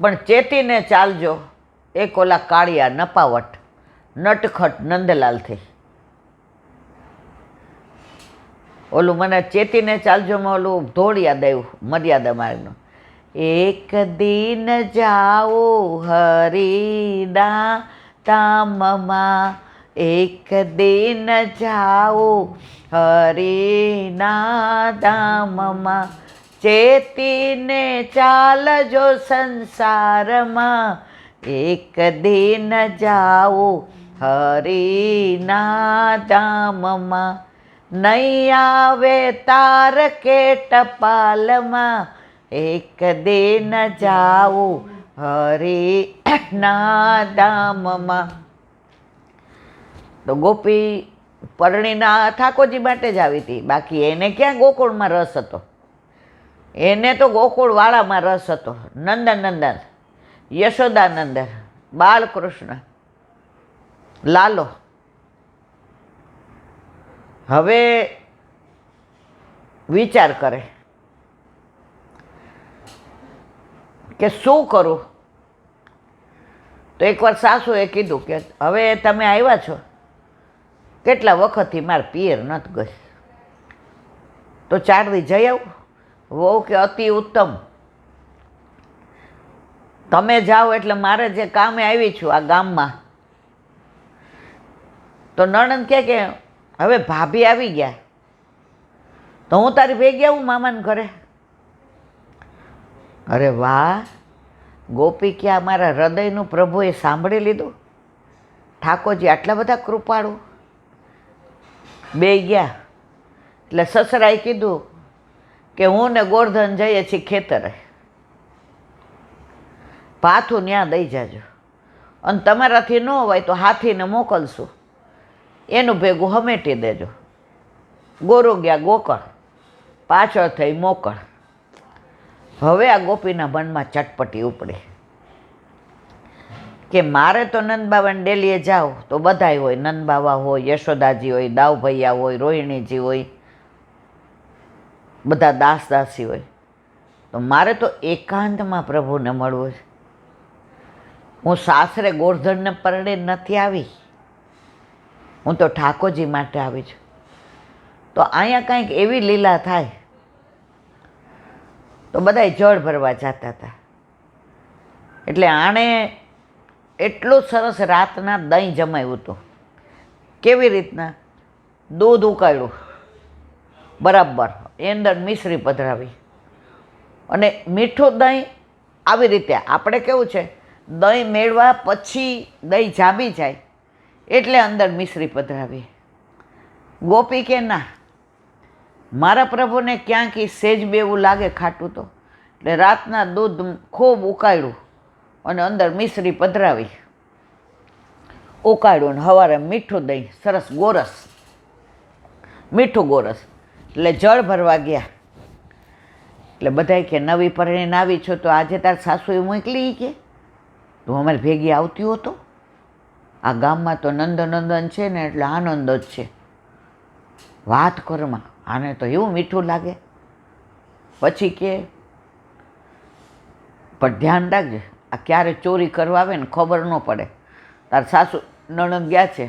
પણ ચેતીને ચાલજો, એક ઓલા કાળિયા નપાવટ નટખટ નંદલાલથી. ઓલું મને ચેતીને ચાલજોમાં ઓલું ધોળ યાદ આવ્યું મર્યાદા માર્ગનું. એક દિન જાઓ હરિના ધામમાં, એક દિન જાઓ હરિના ધામમાં, ચેતીને ચાલજો સંસારમાં, એક દિન જાઓ હરિના ધામમાં, નહીં આવે તાર કે ટપાલમાં, એક દિન જાઓ હરિના ધામમાં. તો ગોપી પરણીના ઠાકોરજી માટે જ આવી હતી, બાકી એને ક્યાં ગોકુળમાં રસ હતો? એને તો ગોકુળવાળામાં રસ હતો. નંદન યશોદાનંદન, બાળકૃષ્ણ, લાલો. હવે વિચાર કરે કે શું કરું? તો એકવાર સાસુએ કીધું કે હવે તમે આવ્યા છો, કેટલા વખતથી મારે પિયર નથી ગઈ, તો 4 દી જઈ આવું. વહુ કે અતિ ઉત્તમ, તમે જાઓ એટલે મારે જે કામે આવી છું આ ગામમાં. તો નણંદ કહે કે હવે ભાભી આવી ગયા તો હું તારી ભેગી આવું મામાને ઘરે. અરે વાહ! ગોપી કે મારા હૃદયનું પ્રભુએ સાંભળી લીધું. ઠાકોરજી આટલા બધા કૃપાળુ. બે ગયા એટલે સસરાએ કીધું કે હું ને ગોરધન જઈએ છીએ ખેતરે, પાથું ત્યાં દઈ જાજો, અને તમારાથી ન હોય તો હાથીને મોકલશું, એનું ભેગું હમેટી દેજો. ગોરો ગયા ગોકળ, પાછળ થઈ મોકળ. હવે આ ગોપીના મનમાં ચટપટી ઉપડી કે મારે તો નંદબાવાને ડેલીએ જાઓ તો બધાય હોય, નંદબાવા હોય, યશોદાજી હોય, દાવભૈયા હોય, રોહિણીજી હોય, બધા દાસદાસી હોય. તો મારે તો એકાંતમાં પ્રભુને મળવું છે. હું સાસરે ગોરધનને પરણે નથી આવી, હું તો ઠાકોરજી માટે આવી છું. તો અહીંયા કંઈક એવી લીલા થાય. તો બધાય જળ ભરવા જતા હતા. એટલે આણે એટલું સરસ રાતના દહીં જમાવ્યું હતું. કેવી રીતના? દૂધ ઉકાળ્યું બરાબર, એ અંદર મિશ્રી પધરાવી, અને મીઠું દહીં. આવી રીતે આપણે કેવું છે, દહીં મેળવા પછી દહીં જામી જાય એટલે અંદર મિશ્રી પધરાવી. ગોપી કે ના, મારા પ્રભુને ક્યાંક સેજ બેવું લાગે ખાટું, તો એટલે રાતના દૂધ ખૂબ ઉકાળ્યું અને અંદર મિશ્રી પધરાવી, ઉકાળ્યું, ને સવારે મીઠું દહીં, સરસ ગોરસ, મીઠું ગોરસ. એટલે જળ ભરવા ગયા. એટલે બધાય કે નવી પરણીને આવી છો તો આજે તાર સાસુએ મોકલી કે તું અમારી ભેગી આવતી હતો. આ ગામમાં તો નંદનંદન છે ને એટલે આનંદ જ છે. વાત કરમાં આને તો એવું મીઠું લાગે. પછી કે પણ ધ્યાન રાખજે, આ ક્યારે ચોરી કરવા આવે ને ખબર ન પડે. તાર સાસુ નણંદ ગયા છે,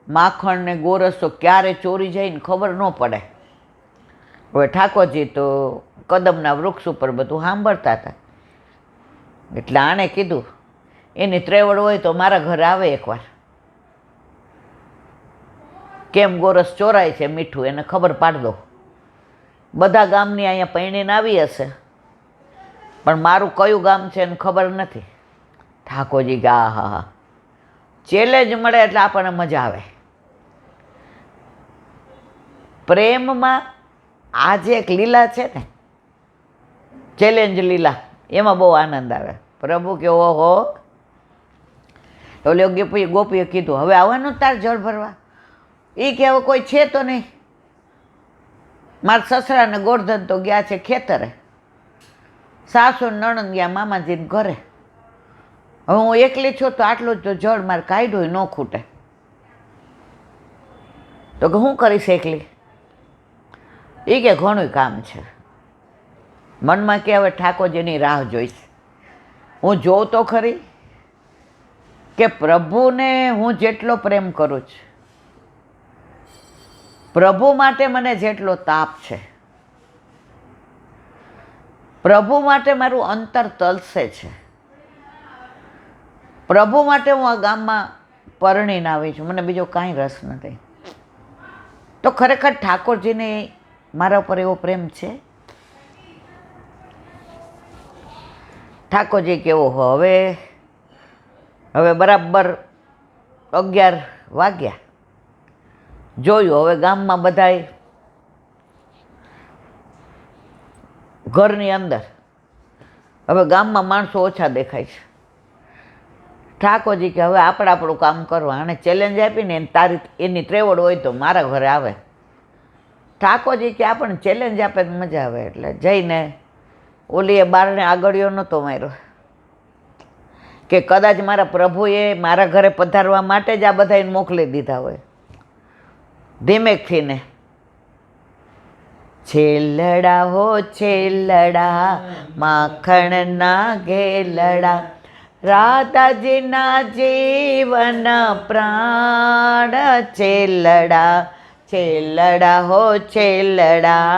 માખણ ને ગોરસ તો ક્યારે ચોરી જાય ને ખબર ન પડે. હવે ઠાકોરજી તો કદમના વૃક્ષ ઉપર બધું સાંભળતા હતા. એટલે આણે કીધું એની ત્રેવડ હોય તો મારા ઘરે આવે એકવાર, કેમ ગોરસ ચોરાય છે મીઠું એને ખબર પાડ દો. બધા ગામની અહીંયા પૈણીને આવી હશે, પણ મારું કયું ગામ છે એને ખબર નથી. ઠાકોરજી કે હા હા, ચેલેન્જ મળે એટલે આપણને મજા આવે. પ્રેમમાં આ જે એક લીલા છે ને, ચેલેન્જ લીલા, એમાં બહુ આનંદ આવે. પ્રભુ કે ઓહો, ઓલે ગોપીએ કીધું હવે આવવાનું તાર જળ ભરવા. એ કે હવે કોઈ છે તો નહીં, મારા સસરા ને ગોરધન તો ગયા છે ખેતરે, સાસુ નણંદ ગયા મામાજીને ઘરે. હવે હું એકલી છું તો આટલું જ તો જળ મારે કાઢ્યું ન ખૂટે. તો કે હું કરીશ એકલી? એ કે ઘણું કામ છે. મનમાં કે હવે ઠાકોરજીની રાહ જોઈશ. હું જોઉં તો ખરી કે પ્રભુને હું જેટલો પ્રેમ કરું છું, પ્રભુ માટે મને જેટલો તાપ છે, પ્રભુ માટે મારું અંતર તલસે છે, પ્રભુ માટે હું આ ગામમાં પરણીને આવી છું, મને બીજો કાંઈ રસ નથી, તો ખરેખર ઠાકોરજીને મારા ઉપર એવો પ્રેમ છે? ઠાકોરજી કેવો હવે બરાબર 11 વાગ્યા. જોયું હવે ગામમાં બધાય ઘરની અંદર, હવે ગામમાં માણસો ઓછા દેખાય છે. ઠાકોરજી કે હવે આપણે આપણું કામ કરવા. આને ચેલેન્જ આપીને એની ત્રેવડ હોય તો મારા ઘરે આવે. ઠાકોરજી કે આપણને ચેલેન્જ આપે તો મજા આવે. એટલે જઈને ઓલીએ બારણે આગળિયો નહોતો માર્યો કે કદાચ મારા પ્રભુએ મારા ઘરે પધારવા માટે જ આ બધાને મોકલી દીધા હોય. ધીમેકથી ને છેલડા હો છેલડા માખણના ઘેલડા રાધાજીના જીવન પ્રાણ છેલડા છેલડા હો છેલડા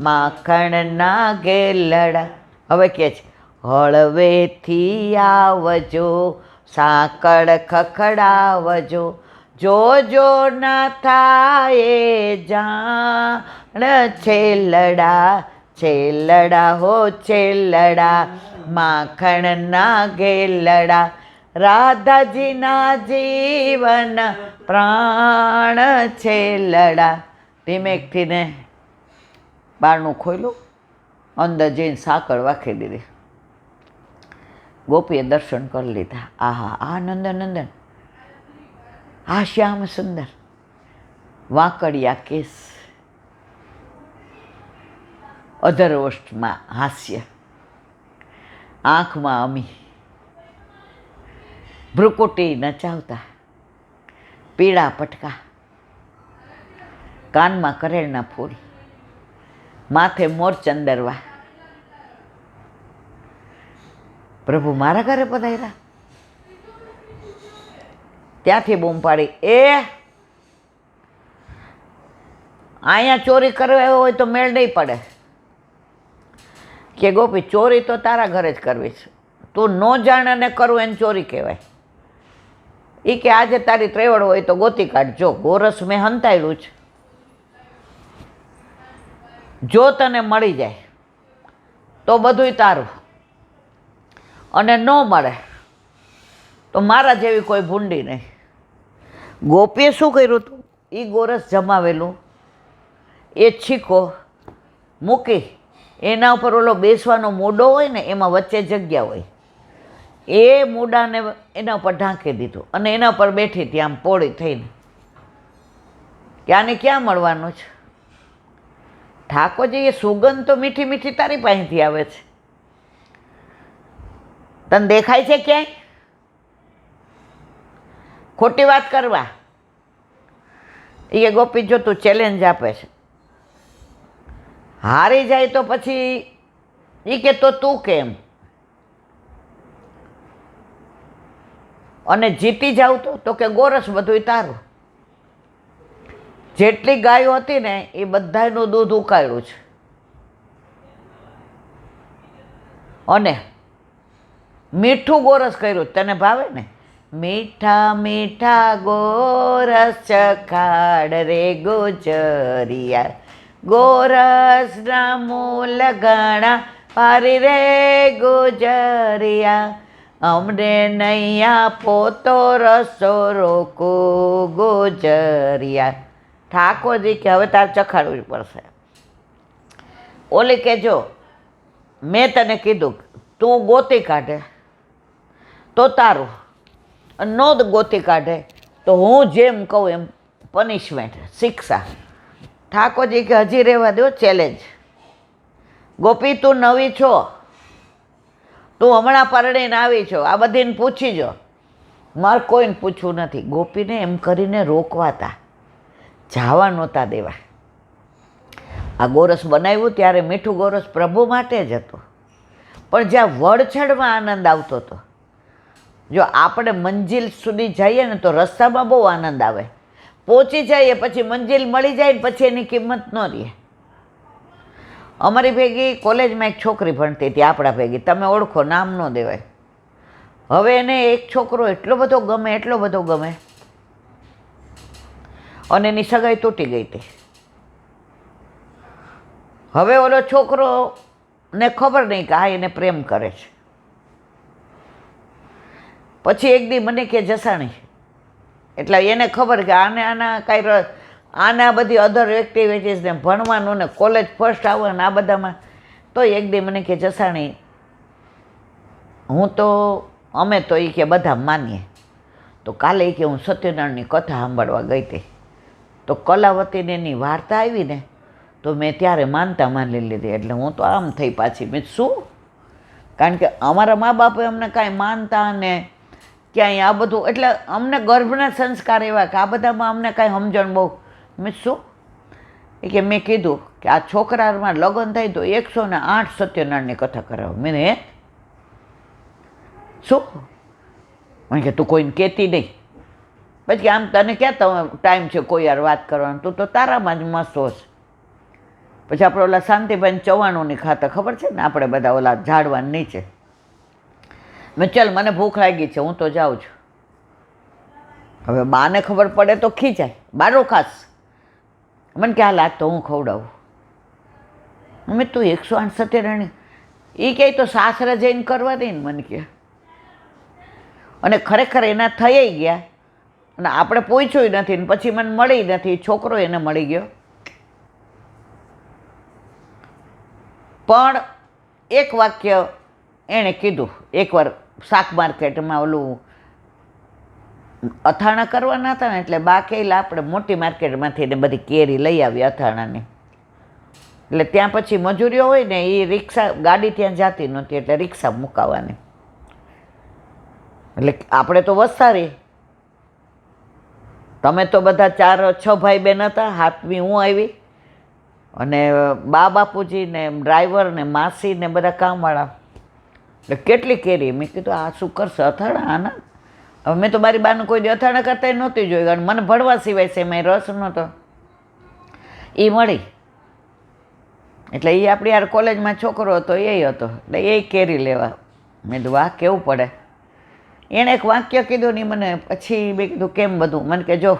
માખણના ઘેલડા. હવે કે છે હળવેથી આવજો સાંકળ ખખડાવજો જોજો ના થાય જાણ છેલડા છેલડા હો છેલડા માખણના ઘેલડા રાધાજીના જીવન પ્રાણ છેલડા. ધીમેકથી ને બારણું ખોલ્યું, અંદર જઈને સાંકળ વાખી દીધી. ગોપીએ દર્શન કરી લીધા. આહા, આ નંદન, આ શ્યામ સુંદર, વાંકડિયા કેસ, અધરવસ્ત્રમાં હાસ્ય, આંખમાં અમી, ભ્રુકુટી નચાવતા, પીળા પટકા, કાનમાં કરેલના ફૂલ, માથે મોર ચંદરવા. પ્રભુ મારા ઘરે પધાર્યા. ત્યાંથી બૂમ પાડી, અહીંયા ચોરી કરવા હોય તો મેળ નહીં પડે. કે ગોપી ચોરી તો તારા ઘરે જ કરવી છે, તું ન જાણે ને કરવું એને ચોરી કહેવાય. એ કે આજે તારી ત્રેવડ હોય તો ગોતી કાઢજો. ગોરસ મેં હંતાયેલું છે, જો તને મળી જાય તો બધુંય તારું, અને ન મળે તો મારા જેવી કોઈ ભૂંડી નહીં. ગોપીએ શું કર્યું હતું? એ ગોરસ જમાવેલું એ છીકો મૂકી, એના ઉપર ઓલો બેસવાનો મૂડો હોય ને, એમાં વચ્ચે જગ્યા હોય, એ મૂડાને એના ઉપર ઢાંકી દીધું અને એના ઉપર બેઠી હતી આમ પોળી થઈને કે આને ક્યાં મળવાનું છે. ઠાકોરજી, એ સુગંધ તો મીઠી મીઠી તારી પાસેથી આવે છે, તને દેખાય છે ક્યાંય? ખોટી વાત કરવા. એ ગોપી જો તું ચેલેન્જ આપે છે, હારી જાય તો પછી એ કે તો તું કેમ, અને જીતી જાવ તો કે ગોરસ બધુંય તારું. જેટલી ગાયો હતી ને એ બધાનું દૂધ ઉકાળ્યું છે, અને મીઠું ગોરસ કર્યું. તને ભાવે ને? મીઠા મીઠા ગોરસ ચખાડ રે ગુજરિયા, ગોરસના મૂલ ઘણા પારી રે ગુજરિયા, અમને નૈયા પોતો રસો રોકો ગુજરિયા. ઠાકોરજી કે હવે તારે ચખાડવું પડશે. ઓલી કે જો મેં તને કીધું તું ગોતી કાઢે તો તારું, ન ગોતી કાઢે તો હું જેમ કહું એમ પનિશમેન્ટ, શિક્ષા. ઠાકોરજી કે હજી રહેવા દો ચેલેન્જ. ગોપી તું નવી છો, તું હમણાં પરણીને આવી છો, આ બધીને પૂછી જો. મારે કોઈને પૂછવું નથી. ગોપીને એમ કરીને રોકવાતા, જવા નહોતા દેવા. આ ગોરસ બનાવ્યું ત્યારે મીઠું ગોરસ પ્રભુ માટે જ હતું, પણ જ્યાં વડછડમાં આનંદ આવતો હતો, જો આપણે મંજિલ સુધી જઈએ ને તો રસ્તામાં બહુ આનંદ આવે, પહોંચી જઈએ પછી મંજિલ મળી જાય ને પછી એની કિંમત ન રહે. અમારી ભેગી કોલેજમાં એક છોકરી ભણતી હતી આપણા ભેગી, તમે ઓળખો, નામ ન દેવાય. હવે એને એક છોકરો એટલો બધો ગમે, એટલો બધો ગમે, અને એની સગાઈ તૂટી ગઈ હતી. હવે ઓલો છોકરોને ખબર નહીં કે આ એને પ્રેમ કરે છે. પછી એક દી મને કે જસાણી, એટલે એને ખબર કે આના કાંઈ આના બધી અધર એક્ટિવિટીઝ ને ભણવાનું ને કોલેજ ફર્સ્ટ આવવાનું આ બધામાં, તો એક દી મને કે જસાણી, હું તો અમે તો એ કે બધા માનીએ, તો કાલે કે હું સત્યનારાયણની કથા સાંભળવા ગઈ હતી, તો કલાવતીને એની વાર્તા આવી ને તો મેં ત્યારે માનતા માની લીધી. એટલે હું તો આમ થઈ પાછી, મેં શું, કારણ કે અમારા મા બાપે અમને કાંઈ માનતા ને ક્યાંય આ બધું, એટલે અમને ગર્ભના સંસ્કાર એવા કે આ બધામાં અમને કાંઈ સમજણ બહુ. મેં શું એ કે મેં કીધું કે આ છોકરામાં લગ્ન થાય તો 108 સત્યનારાયણની કથા કરાવો. મેં હે શું? મને કે તું કોઈને કહેતી નહીં, પછી આમ તને ક્યાં ટાઈમ છે કોઈ યાર વાત કરવાનો, તું તો તારામાં જ મસ્ત હોશ. પછી આપણે ઓલા શાંતિભાઈ ચવાણોની ખાતા ખબર છે ને, આપણે બધા ઓલા ઝાડવાની નીચે. મેં ચાલ મને ભૂખ લાગી છે, હું તો જાઉં છું. હવે બાને ખબર પડે તો ખીચાય, બારો ખાસ. મને કે હાલ આજ તો હું ખવડાવું. મેં તું 108 સત્યનારાયણ એ કહે તો સાસરે જઈને કરવા દે ને, મને કે. અને ખરેખર એના થઈ ગયા અને આપણે પૂછ્યું નથી ને પછી મને મળી નથી, છોકરો એને મળી ગયો. પણ એક વાક્ય એણે કીધું, એકવાર શાક માર્કેટમાં ઓલું અથાણા કરવાના હતા ને, એટલે બા કહેલા આપણે મોટી માર્કેટમાંથી ને બધી કેરી લઈ આવી અથાણાની. એટલે ત્યાં પછી મજૂરીઓ હોય ને, એ રિક્ષા ગાડી ત્યાં જતી નહોતી, એટલે રિક્ષા મુકાવાની. એટલે આપણે તો વસારી, તમે તો બધા 4-6 ભાઈ બહેન હતા, 7મી હું આવી, અને બા બાપુજી ને ડ્રાઈવર ને માસી ને બધા કામવાળા. એટલે કેટલી કેરી. મેં કીધું આ શું કરશે અથાણા આના? હવે મેં તો મારી બાને કોઈ દી અથાણા કરતા નહોતી જોઈ, કારણ મને ભણવા સિવાય છે એમાં રસ નહોતો. એ મળી, એટલે એ આપણી યાર કોલેજમાં છોકરો હતો એ હતો, એટલે એ કેરી લેવા. મેં કીધું વાહ કેવું પડે. એણે એક વાક્ય કીધું ને મને, પછી મેં કીધું કેમ બધું? મને કે જો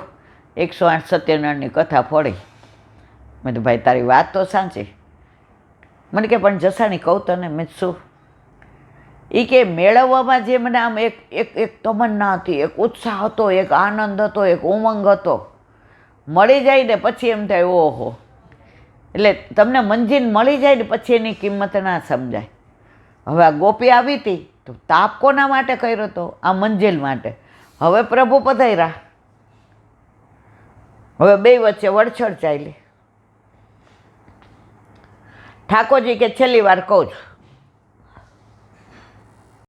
108 સત્યનારાયણની કથા પડી. મેં કીધું ભાઈ તારી વાત તો સાચી. મને કે પણ જસાણી કહું તને. મેં શું? એ કે મેળવવામાં જે મને આમ એક તમન્ના હતી, એક ઉત્સાહ હતો, એક આનંદ હતો, એક ઉમંગ હતો, મળી જાય ને પછી એમ થાય ઓહો. એટલે તમને મંજિલ મળી જાય ને પછી એની કિંમત ના સમજાય. હવે આ ગોપી આવી હતી તો તાપ કોના માટે કર્યો હતો? આ મંજિલ માટે. હવે પ્રભુ પધાર્યા, હવે બે વચ્ચે વડછડ ચાલી. ઠાકોરજી કે છેલ્લી વાર કહું છું,